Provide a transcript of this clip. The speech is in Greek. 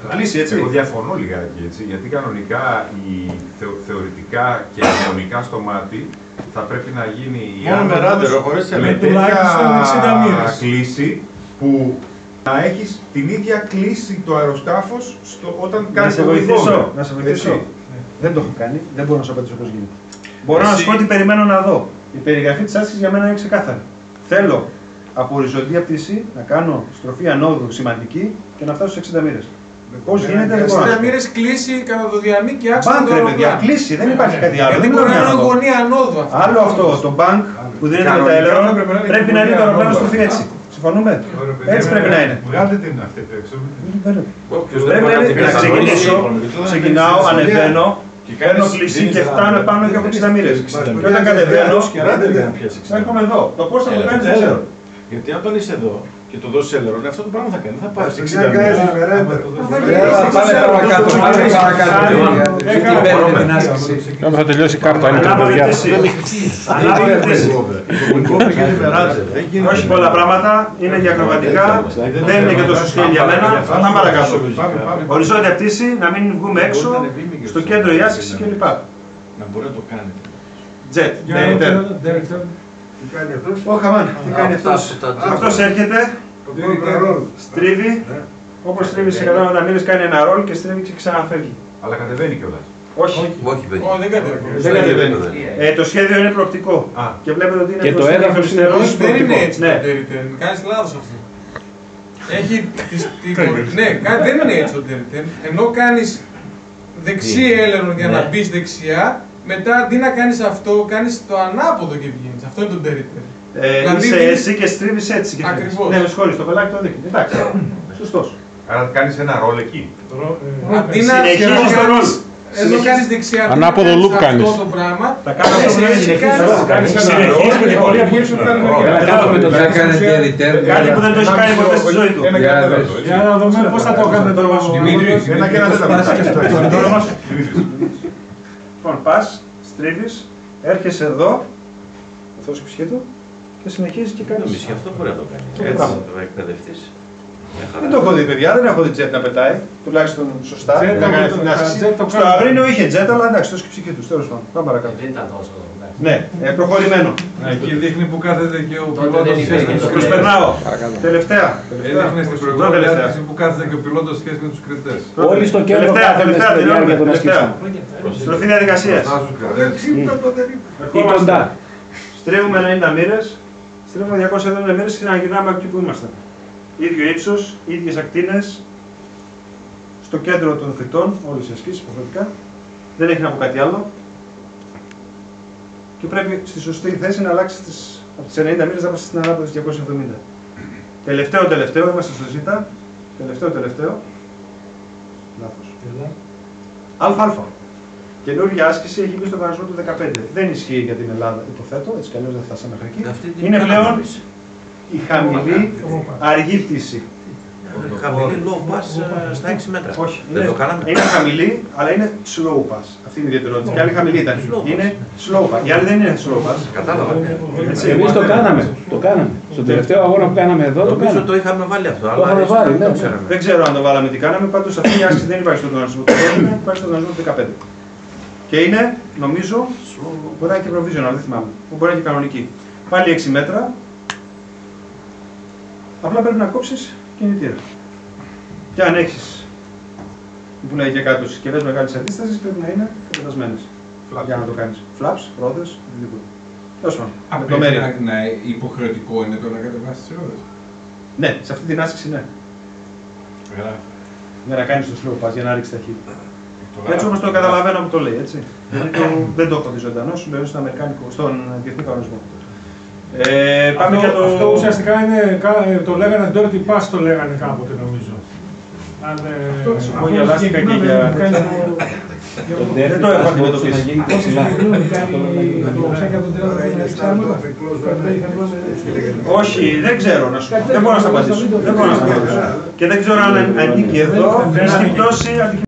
Κλείσει, έτσι. Εγώ διαφωνώ λιγάκι έτσι, γιατί κανονικά θεωρητικά και αιμονικά στο μάτι θα πρέπει να γίνει η άνοδος με τέτοια κλίση που να έχεις την ίδια κλίση το αεροσκάφος όταν κάνεις το βοηθήσω. Να σε βοηθήσω. Δεν το έχω κάνει, δεν μπορώ να σου απαντήσω πώς γίνεται. Μπορώ να σου πω ότι περιμένω να δω. Η περιγραφή της άσκησης για μένα είναι ξεκάθαρη. Θέλω από οριζοντία πτήση να κάνω στροφή ανόδου σημαντική και να φτάσω σε 60 μοίρες. Πώς γίνεται, δεν μπορώ. 60 μοίρες κλίση, κανοδοδιαμή και άξονα. Μπάνκ, ρε παιδιά, κλίση, δεν υπάρχει κάτι άλλο. Γιατί μπορεί να είναι γωνία ανόδου. Άλλο αυτό, το μπάνκ που δίνεται με τα ελαιόν, πρέπει να είναι το αεροπλάνο στροφή έτσι. Συμφωνούμε? Έτσι πρέπει να είναι. Βγάλτε την αυτή έξω. Πρέπει να ξεκινήσω, ξεκινάω, ανεβαίνω, παίρνω κλίση και φτάνω πάνω και έχω 60 μοίρες. Και όταν κατεβαίνω, έρχομαι εδώ. Το πώς θα το κάνεις δεν ξέρω. Γιατί αν τον είσαι εδώ και το δώσεις έλερο, αυτό το πράγμα θα κάνει. Θα πάει σε 60 Πάμε παρακάτω. Θα τελειώσει η κάρτα. Όχι πολλά πράγματα, είναι για ακροβατικά, δεν είναι και τόσο σκέλη για μένα. Πάμε παρακάτω. Οριζόντια πτήση, να μην βγούμε έξω, στο κέντρο η άσκηση κλπ. Να μπορεί να το κάνει. Jet, όχι αμάν, τι κάνει αυτός. Αυτός έρχεται, στρίβει, όπως στρίβει σε 180 μοίρες κάνει ένα ρόλ και στρίβει και ξαναφεύγει. Αλλά κατεβαίνει κιόλας. Όχι. Δεν κατεβαίνει. Το σχέδιο είναι προοπτικό. Και βλέπετε ότι είναι και το έδαφος είναι δεν είναι έτσι. Κάνεις λάθος αυτό. Έχει ναι, δεν είναι έτσι το Τεριτέν. Ενώ κάνεις δεξί έλερο για να μπεις δεξιά, μετά αντί να κάνεις αυτό, κάνεις το ανάποδο και βγαίνεις. Αυτό είναι το Τεριτέν. Είσαι εσύ και στρίβεις έτσι. Ακριβώς. Ναι, με συγχωρείς, το πελάκι το δείχνει. Εντάξει, σωστός. Άρα κάνεις ένα ρόλ εκεί. Αντί να κάνεις, εδώ κάνεις δεξιά, ανάποδο loop κάνεις. αυτό το πράγμα. Θα κάνω αυτό που κάνεις. Συνεχίζουμε και πολύ αργήσου κάτι που δεν το έχει κάνει ποτέ στη ζωή του. Για να δούμε πώς θα το κάνετε το όνομα σου. Ένα και ένα τέταρτο. Λοιπόν, πας, στρίβεις, έρχεσαι εδώ, αυτός η ψυχή του και συνεχίζεις και κάνεις. Νομίζω αυτό μπορεί να το κάνει. Έτσι θα το εκπαιδευτείς. Δεν το έχω δει, παιδιά, δεν έχω δει τζετ να πετάει, τουλάχιστον σωστά. Στο Αγρίνιο είχε τζετ, αλλά εντάξει, τόσο και η ψυχή του. Τέλος πάντων, πάμε παρακάτω. Δεν ήταν τόσο. Ναι, προχωρημένο. Εκεί δείχνει που κάθεται και ο πιλότος σχέση με τους κριτές. Προσπερνάω. Τελευταία. Δείχνει στην προηγούμενη διάταξη που κάθεται και ο πιλότος σχέση με τους κριτές. Όλοι στο κέντρο κάθονται στη διάρκεια των ασκήσεων. Στροφή διαδικασίας. Ή κοντά. Στρίβουμε 90 μοίρες, στρίβουμε 270 μοίρες και ξαναγυρνάμε από εκεί που ήμασταν. Ίδιο ύψος, ίδιες ακτίνες, στο κέντρο των φυτών, όλες οι ασκήσεις υποχρεωτικά. Δεν έχει να πω κάτι άλλο. Και πρέπει στη σωστή θέση να αλλάξει από τις 90 μοίρες να πας στην ανάποδη στις 270. Τελευταίο, είμαστε στο ζήτα. Τελευταίο. Λάθος. Αλφα. Καινούργια άσκηση έχει μπει στον κανονισμό του 15. Δεν ισχύει για την Ελλάδα, υποθέτω, έτσι κι αλλιώς δεν φτάσαμε μέχρι εκεί. Είναι πλέον η χαμηλή αργή πτήση. Χαμηλή low pass στα 6 μέτρα. Όχι, δεν το κάναμε. είναι χαμηλή, αλλά είναι slow pass. Αυτή είναι η ιδιαιτερότητα. Και άλλη χαμηλή ήταν. Είναι slow pass. Η άλλη δεν είναι slow pass. Κατάλαβα. Εμείς το κάναμε. Στον τελευταίο αγώνα που κάναμε εδώ το Νομίζω κάναμε. το είχαμε βάλει αυτό. Το είχαμε βάλει, ναι. Δεν ξέρω αν το βάλαμε τι κάναμε. Πάντως αυτή η άσκηση δεν υπάρχει στον κανονισμό του 15, υπάρχει στον κανονισμό του 15. Και είναι, νομίζω, μπορεί να είναι και provisional, δεν θυμάμαι. Μπορεί να είναι και κανονική. Πάλι 6 μέτρα. Απλά πρέπει να κόψεις κινητήρα. Και αν έχεις, που λέει και κάτω, συσκευές μεγάλης αντίστασης πρέπει να είναι κατατασμένες. Για να το κάνεις. Flaps, ρόδες, οτιδήποτε. Τέλος πάντων. Να υποχρεωτικό είναι το να κατεβάσεις τις ρόδες. Ναι, σε αυτή την άσκηση ναι. Για να κάνεις το slow pass, για να ρίξεις ταχύτητα. Έτσι όμως το καταλαβαίνω που το λέει, έτσι. Δεν το έχω δει ζωντανό, σου λέω στον διεθνή κανονισμό. Πάμε για το... Αυτό ουσιαστικά είναι, το λέγανε Dirty Pass, το λέγανε κάποτε νομίζω. Εγώ γελάστηκα και για... Δεν το έχω αντιμετωπίσει. Όχι, δεν ξέρω να σου πω. Δεν μπορώ να σου απαντήσω. Και δεν ξέρω αν ανήκει εδώ, στην πτώση